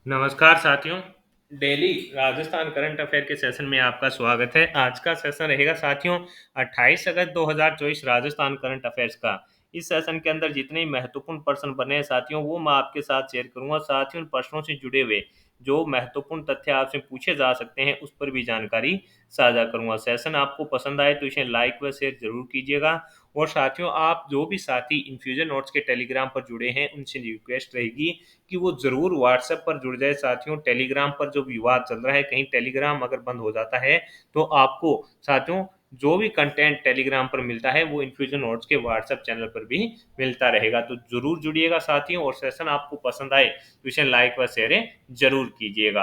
नमस्कार साथियों। Daily Rajasthan current affair के सेशन में आपका स्वागत है। आज का सेशन रहेगा साथियों 28 अगस्त 2024 राजस्थान करंट अफेयर्स का। इस सेशन के अंदर जितने महत्वपूर्ण प्रश्न बने हैं साथियों वो मैं आपके साथ शेयर करूंगा। साथ ही उन प्रश्नों से जुड़े हुए जो महत्वपूर्ण तथ्य आपसे पूछे जा सकते हैं उस पर भी जानकारी साझा करूंगा। सेशन आपको पसंद आए तो इसे लाइक व शेयर जरूर कीजिएगा। और साथियों आप जो भी साथी इन्फ्यूजन नोट्स के टेलीग्राम पर जुड़े हैं उनसे रिक्वेस्ट रहेगी कि वो जरूर व्हाट्सएप पर जुड़ जाए। साथियों टेलीग्राम पर जो विवाद चल रहा है, कहीं टेलीग्राम अगर बंद हो जाता है तो आपको साथियों जो भी कंटेंट टेलीग्राम पर मिलता है वो इन्फ्यूजन नोट्स के व्हाट्सएप चैनल पर भी मिलता रहेगा। तो जरूर जुड़िएगा साथियों, और सेशन आपको पसंद आए तो इसे लाइक व शेयर जरूर कीजिएगा।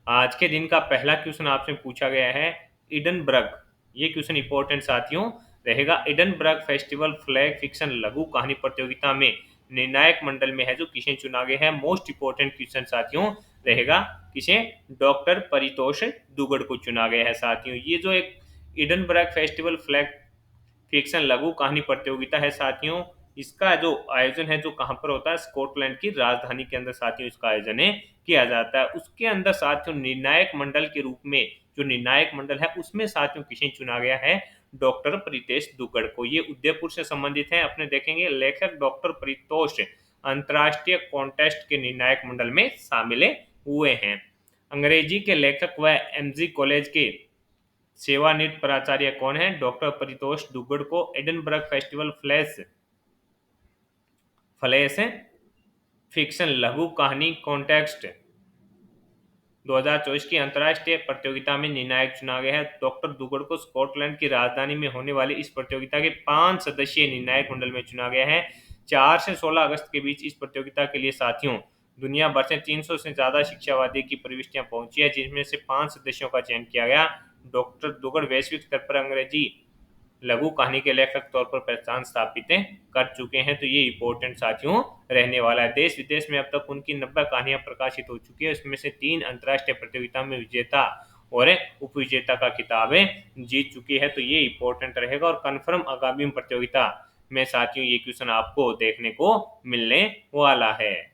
आज के दिन का पहला क्वेश्चन आपसे पूछा गया है इडनबर्ग। ये क्वेश्चन इंपॉर्टेंट साथियों रहेगा। इडनबर्ग फेस्टिवल फ्लैग फिक्शन लघु कहानी प्रतियोगिता में निर्णायक मंडल में है जो किसे चुना गया है। मोस्ट इंपॉर्टेंट क्वेश्चन साथियों रहेगा, किसे डॉक्टर परितोष दुगड़ को चुना गया है। साथियों ये जो एक इडनबर्ग फेस्टिवल फ्लैग फिक्शन लघु कहानी प्रतियोगिता है साथियों, इसका जो आयोजन है जो कहां पर होता है, स्कॉटलैंड की राजधानी के अंदर साथियों इसका आयोजन है किया जाता है। उसके अंदर साथियों निर्णायक मंडल के रूप में जो निर्णायक मंडल है उसमें साथियों किसे चुना गया है, डॉक्टर प्रीतेश दुग्गड़ को। ये उदयपुर से संबंधित है। अपने देखेंगे लेखक डॉक्टर परितोष अंतरराष्ट्रीय कॉन्टेस्ट के निर्णायक मंडल में शामिल हुए हैं। अंग्रेजी के लेखक व एमजी कॉलेज के सेवानिवृत्त प्राचार्य कौन है, डॉक्टर परितोष दुग्गड़ को एडनबर्ग फेस्टिवल फ्लैश फिक्शन लघु कहानी कॉन्टेस्ट 2024 की अंतर्राष्ट्रीय प्रतियोगिता में निर्णायक चुना गया है। डॉक्टर दुग्गड़ को स्कॉटलैंड की राजधानी में होने वाली इस प्रतियोगिता के 5 सदस्यीय निर्णायक मंडल में चुना गया है। 4 से 16 अगस्त के बीच इस प्रतियोगिता के लिए साथियों दुनिया भर से 300 से ज्यादा शिक्षावादी की प्रविष्टियां पहुंची है, जिसमें से 5 सदस्यों का चयन किया गया। डॉक्टर दुग्गड़ वैश्विक स्तर पर अंग्रेजी लघु कहानी के लेखक तौर पर पहचान स्थापित कर चुके हैं। तो ये इंपॉर्टेंट साथियों रहने वाला है। देश विदेश में अब तक उनकी 90 कहानियां प्रकाशित हो चुकी है। इसमें से 3 अंतर्राष्ट्रीय प्रतियोगिता में विजेता और उप विजेता का खिताब जीत चुकी है। तो ये इंपॉर्टेंट रहेगा और कन्फर्म आगामी प्रतियोगिता में साथियों ये क्वेश्चन आपको देखने को मिलने वाला है।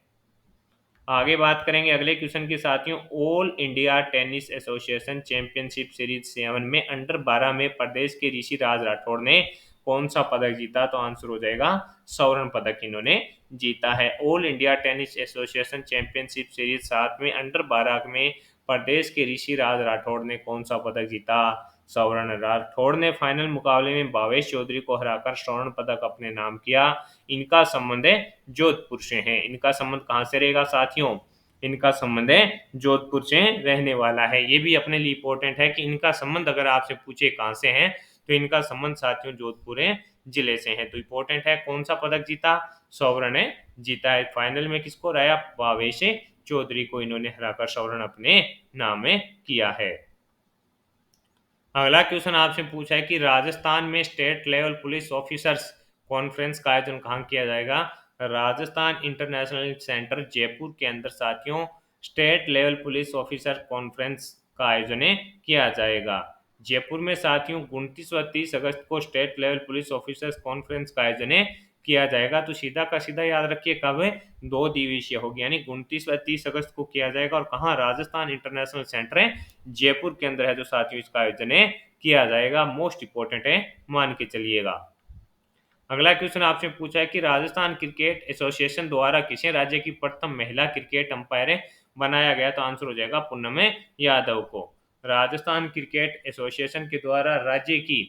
आगे बात करेंगे अगले क्वेश्चन की साथियों। All India tennis association championship series 7 में अंडर 12 में प्रदेश के ऋषि राज राठौड़ ने कौन सा पदक जीता, तो आंसर हो जाएगा स्वर्ण पदक इन्होंने जीता है। All India tennis association championship series 7 में अंडर 12 में प्रदेश के ऋषि राज राठौड़ ने कौन सा पदक जीता, स्वर्ण। राठौड़ ने फाइनल मुकाबले में भावेश चौधरी को हराकर स्वर्ण पदक अपने नाम किया। इनका संबंध है जोधपुर से है। इनका संबंध कहां से रहेगा साथियों, इनका संबंध है जोधपुर से रहने वाला है। ये भी अपने लिए इंपॉर्टेंट है कि इनका संबंध अगर आपसे पूछे कहां से है तो इनका संबंध साथियों जोधपुर जिले से है। तो इंपॉर्टेंट है कौन सा पदक जीता, स्वर्ण ने जीता है। फाइनल में किसको हराया, भावेश चौधरी को इन्होंने हराकर स्वर्ण अपने नाम में किया है। अगला क्वेश्चन आपसे पूछा है कि राजस्थान में state level police officers conference का आयोजन कहाँ किया जाएगा। राजस्थान इंटरनेशनल सेंटर जयपुर के अंदर साथियों state level police officer conference का आयोजन किया जाएगा। जयपुर में साथियों 29 व 30 अगस्त को state level police officers conference का आयोजन किया जाएगा। तो सीधा का सीधा याद रखिए कब है, 2 दिवसीय होगी, यानी 29 व 30 अगस्त को किया जाएगा। और कहाँ, राजस्थान इंटरनेशनल सेंटर है जयपुर के अंदर है जो साथियों इसका आयोजन किया जाएगा। मोस्ट इंपोर्टेंट है, मान के चलिएगा। अगला क्वेश्चन आपसे पूछा है कि राजस्थान क्रिकेट एसोसिएशन द्वारा किसे राज्य की प्रथम महिला क्रिकेट अंपायर बनाया गया, तो आंसर हो जाएगा पूनम यादव को। राजस्थान क्रिकेट एसोसिएशन के द्वारा राज्य की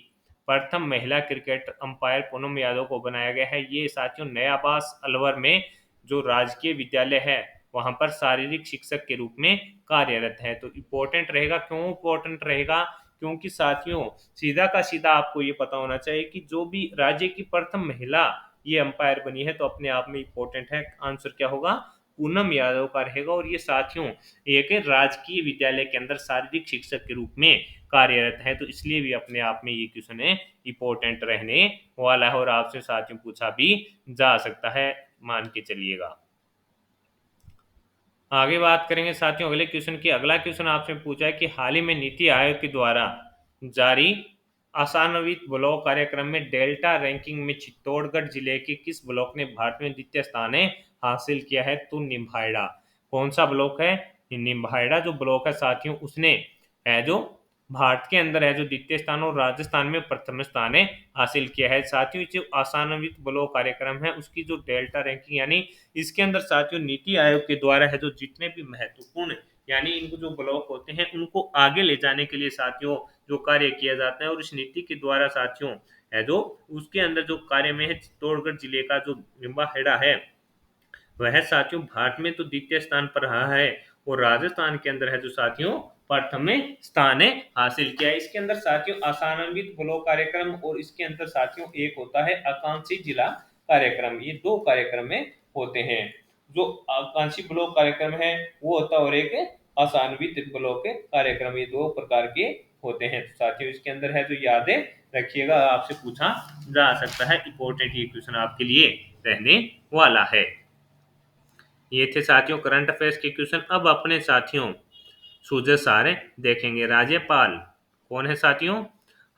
प्रथम महिला क्रिकेट अंपायर पूनम यादव को बनाया गया है। ये साथियों नयाबास अलवर में जो राजकीय विद्यालय है वहां पर शारीरिक शिक्षक के रूप में कार्यरत है। तो इम्पोर्टेंट रहेगा, क्यों इम्पोर्टेंट रहेगा, क्योंकि साथियों सीधा का सीधा आपको ये पता होना चाहिए कि जो भी राज्य की प्रथम महिला ये अंपायर बनी है तो अपने आप में इम्पोर्टेंट है। आंसर क्या होगा, पूनम यादव का रहेगा। और ये साथियों एक राजकीय विद्यालय के अंदर शारीरिक शिक्षक के रूप में कार्यरत है, तो इसलिए भी अपने आप में ये क्वेश्चन है इंपॉर्टेंट रहने वाला है और आपसे साथियों पूछा भी जा सकता है, मान के चलिएगा। आगे बात करेंगे साथियों अगले क्वेश्चन की। अगला क्वेश्चन आपसे पूछा है कि हाल ही में नीति आयोग के द्वारा जारी आशान्वित ब्लॉक कार्यक्रम में डेल्टा रैंकिंग में चित्तौड़गढ़ जिले के किस ब्लॉक ने भारत में द्वितीय स्थान हासिल किया है, तो निम्बाहेड़ा। कौन सा ब्लॉक है? निम्बाहेड़ा जो ब्लॉक है साथियों, उसने है जो भारत के अंदर है जो द्वितीय स्थान और राजस्थान में प्रथम स्थान है हासिल किया है। साथियों जो आसान्वित ब्लॉक कार्यक्रम है उसकी जो डेल्टा रैंकिंग यानी इसके अंदर साथियों नीति आयोग के द्वारा है जो जितने भी महत्वपूर्ण यानी इनको जो ब्लॉक होते हैं उनको आगे ले जाने के लिए साथियों जो कार्य किया जाता है, और इस नीति के द्वारा साथियों है जो उसके अंदर जो कार्य में है चित्तौड़गढ़ जिले का जो निम्बाहेड़ा है वह साथियों भारत में तो द्वितीय स्थान पर रहा है और राजस्थान के अंदर है जो साथियों प्रथम स्थान है हासिल किया है। इसके अंदर साथियों आसान्वित ब्लॉक कार्यक्रम और इसके अंदर साथियों एक होता है आकांक्षी जिला कार्यक्रम, ये दो कार्यक्रम में होते हैं। जो आकांक्षी ब्लॉक कार्यक्रम है वो होता है और एक आसान्वित ब्लॉक कार्यक्रम, ये दो प्रकार के होते हैं। तो साथियों इसके अंदर है जो यादें रखिएगा, आपसे पूछा जा सकता है, इंपॉर्टेंट ये क्वेश्चन आपके लिए रहने वाला है। ये थे साथियों करंट अफेयर्स के क्वेश्चन। अब अपने साथियों सूझे सारे देखेंगे। राज्यपाल कौन है साथियों?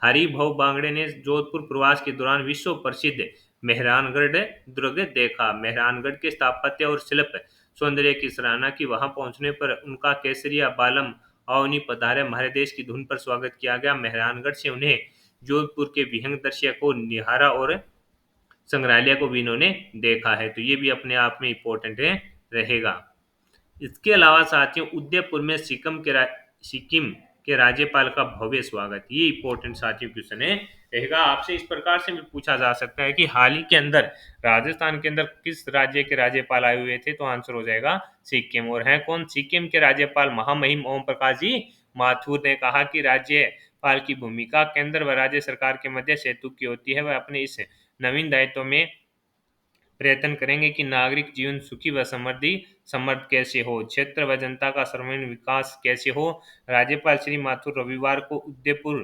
हरिभाऊ बांगड़े ने जोधपुर प्रवास के दौरान विश्व प्रसिद्ध मेहरानगढ़ दुर्ग देखा। मेहरानगढ़ के स्थापत्य और शिल्प सौंदर्य की सराहना की। वहां पहुंचने पर उनका केसरिया बालम अवनी पधारे हमारे देश की धुन पर स्वागत किया गया। मेहरानगढ़ से उन्हें जोधपुर के विहंग दृश्य को निहारा और संग्रहालय को भी इन्होंने देखा है, तो ये भी अपने आप में इम्पोर्टेंट रहेगा। इसके अलावा साथियों उदयपुर में सिक्किम के राज्यपाल का भव्य स्वागत, ये इंपॉर्टेंट साथियों क्वेश्चन है रहेगा। आपसे इस प्रकार से भी पूछा जा सकता है कि हाल ही के अंदर राजस्थान के अंदर किस राज्य के राज्यपाल आए हुए थे, तो आंसर हो जाएगा सिक्किम। और है कौन? सिक्किम के राज्यपाल महामहिम ओम प्रकाश जी माथुर ने कहा कि राज्यपाल की भूमिका केंद्र व राज्य सरकार के मध्य सेतु की होती है। वह अपने इस नवीन दायित्व में प्रयत्न करेंगे कि नागरिक जीवन सुखी व समृद्ध कैसे हो, क्षेत्र व जनता का सर्वांगीण विकास कैसे हो। राज्यपाल श्री माथुर रविवार को उदयपुर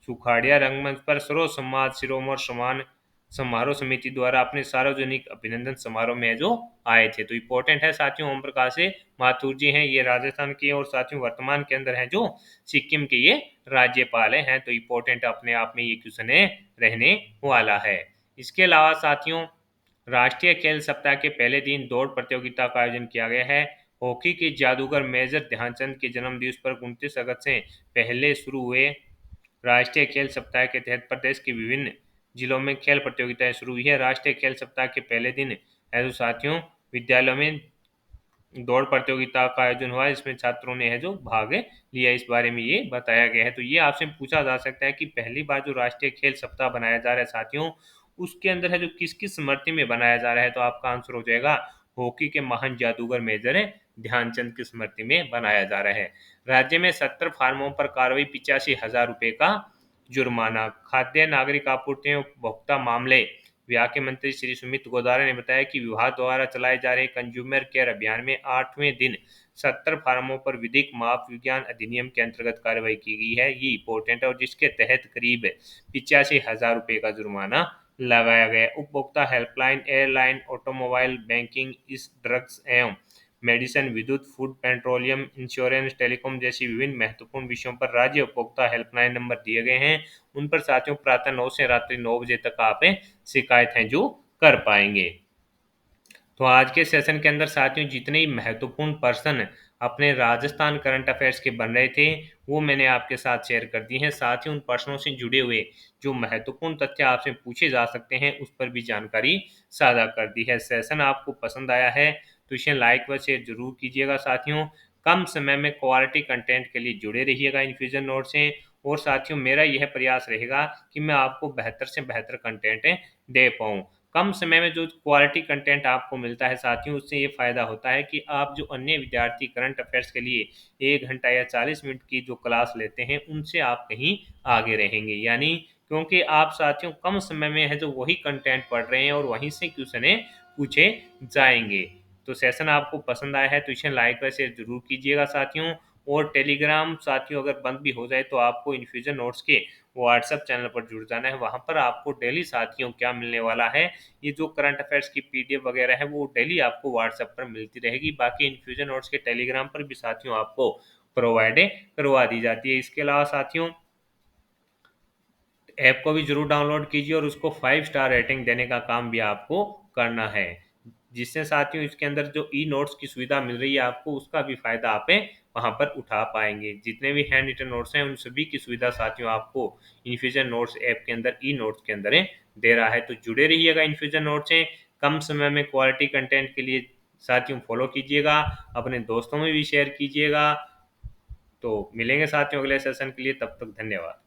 सुखाड़िया रंगमंच पर सर्व समाज शिरोमणि सम्मान समारोह समिति द्वारा अपने सार्वजनिक अभिनंदन समारोह में जो आए थे। तो इम्पोर्टेंट है साथियों ओम प्रकाश माथुर जी हैं, ये राजस्थान के और साथियों वर्तमान के अंदर हैं जो सिक्किम के ये राज्यपाल हैं। तो इम्पोर्टेंट अपने आप में ये क्वेश्चन है रहने वाला है। इसके अलावा साथियों राष्ट्रीय खेल सप्ताह के पहले दिन दौड़ प्रतियोगिता का आयोजन किया गया है। हॉकी के जादूगर मेजर ध्यानचंद के जन्म दिवस पर 29 अगस्त से पहले शुरू हुए राष्ट्रीय खेल सप्ताह के तहत प्रदेश के विभिन्न जिलों में खेल प्रतियोगिताएं शुरू हुई है। राष्ट्रीय खेल सप्ताह के पहले दिन है जो साथियों विद्यालयों में दौड़ प्रतियोगिता का आयोजन हुआ, इसमें छात्रों ने है जो भाग लिया, इस बारे में ये बताया गया है। तो ये आपसे पूछा जा सकता है कि पहली बार जो राष्ट्रीय खेल सप्ताह बनाया जा रहा है साथियों उसके अंदर है जो किस किस स्मृति में बनाया जा रहा है, तो आपका आंसर हो जाएगा हॉकी के महान जादूगर मेजर ध्यानचंद की स्मृति में बनाया जा रहा है। राज्य में 70 फार्मों पर कार्रवाई, 85,000 रुपए का जुर्माना। खाद्य नागरिक आपूर्ति एवं उपभोक्ता मामले विभाग के मंत्री श्री सुमित गोदारा ने बताया कि विभाग द्वारा चलाए जा रहे कंज्यूमर केयर अभियान में 8वें दिन 70 फार्मों पर विधिक माप विज्ञान अधिनियम के अंतर्गत कार्रवाई की गई है, ये इंपॉर्टेंट है, और जिसके तहत करीब 85,000 रुपए का जुर्माना लगाया गया। उपभोक्ता हेल्पलाइन, एयरलाइन, ऑटोमोबाइल, बैंकिंग, इस ड्रग्स एवं मेडिसिन, विद्युत, फूड, पेट्रोलियम, इंश्योरेंस, टेलीकॉम जैसी विभिन्न महत्वपूर्ण विषयों पर राज्य उपभोक्ता हेल्पलाइन नंबर दिए गए हैं। उन पर साथियों प्रातः 9 से रात्रि 9 बजे तक आप शिकायतें जो कर पाएंगे। तो आज के सेशन के अंदर साथियों जितने ही महत्वपूर्ण पर्सन अपने राजस्थान करंट अफेयर्स के बन रहे थे वो मैंने आपके साथ शेयर कर दिए हैं। साथ ही उन पर्सनों से जुड़े हुए जो महत्वपूर्ण तथ्य आपसे पूछे जा सकते हैं उस पर भी जानकारी साझा कर दी है। सेशन आपको पसंद आया है तो इसे लाइक व शेयर जरूर कीजिएगा साथियों। कम समय में क्वालिटी कंटेंट के लिए जुड़े रहिएगा इन्फ्यूजन नोट से, और साथियों मेरा यह प्रयास रहेगा कि मैं आपको बेहतर से बेहतर कंटेंट दे पाऊँ। कम समय में जो क्वालिटी कंटेंट आपको मिलता है साथियों उससे ये फायदा होता है कि आप जो अन्य विद्यार्थी करंट अफेयर्स के लिए 1 घंटा या 40 मिनट की जो क्लास लेते हैं उनसे आप कहीं आगे रहेंगे, यानी क्योंकि आप साथियों कम समय में है जो वही कंटेंट पढ़ रहे हैं और वहीं से क्वेश्चन पूछे जाएंगे। तो सेशन आपको पसंद आया है तो इसे लाइक व शेयर जरूर कीजिएगा साथियों। और टेलीग्राम साथियों अगर बंद भी हो जाए तो आपको इन्फ्यूजन नोट्स के व्हाट्सएप चैनल पर जुड़ जाना है। वहां पर आपको डेली साथियों क्या मिलने वाला है, ये जो करंट अफेयर्स की पीडीएफ वगैरह है वो डेली आपको व्हाट्सएप पर मिलती रहेगी। बाकी इन्फ्यूजन नोट्स के टेलीग्राम पर भी साथियों आपको प्रोवाइड करवा दी जाती है। इसके अलावा साथियों ऐप को भी जरूर डाउनलोड कीजिए और उसको 5 स्टार रेटिंग देने का काम भी आपको करना है। जिससे साथियों इसके अंदर जो ई नोट्स की सुविधा मिल रही है आपको, उसका भी फ़ायदा आप वहाँ पर उठा पाएंगे। जितने भी हैंड रिटन नोट्स हैं उन सभी की सुविधा साथियों आपको इन्फ्यूजन नोट्स ऐप के अंदर ई नोट्स के अंदर दे रहा है। तो जुड़े रहिएगा इन्फ्यूजन नोट्स से, कम समय में क्वालिटी कंटेंट के लिए साथियों फॉलो कीजिएगा, अपने दोस्तों में भी शेयर कीजिएगा। तो मिलेंगे साथियों अगले सेशन के लिए, तब तक धन्यवाद।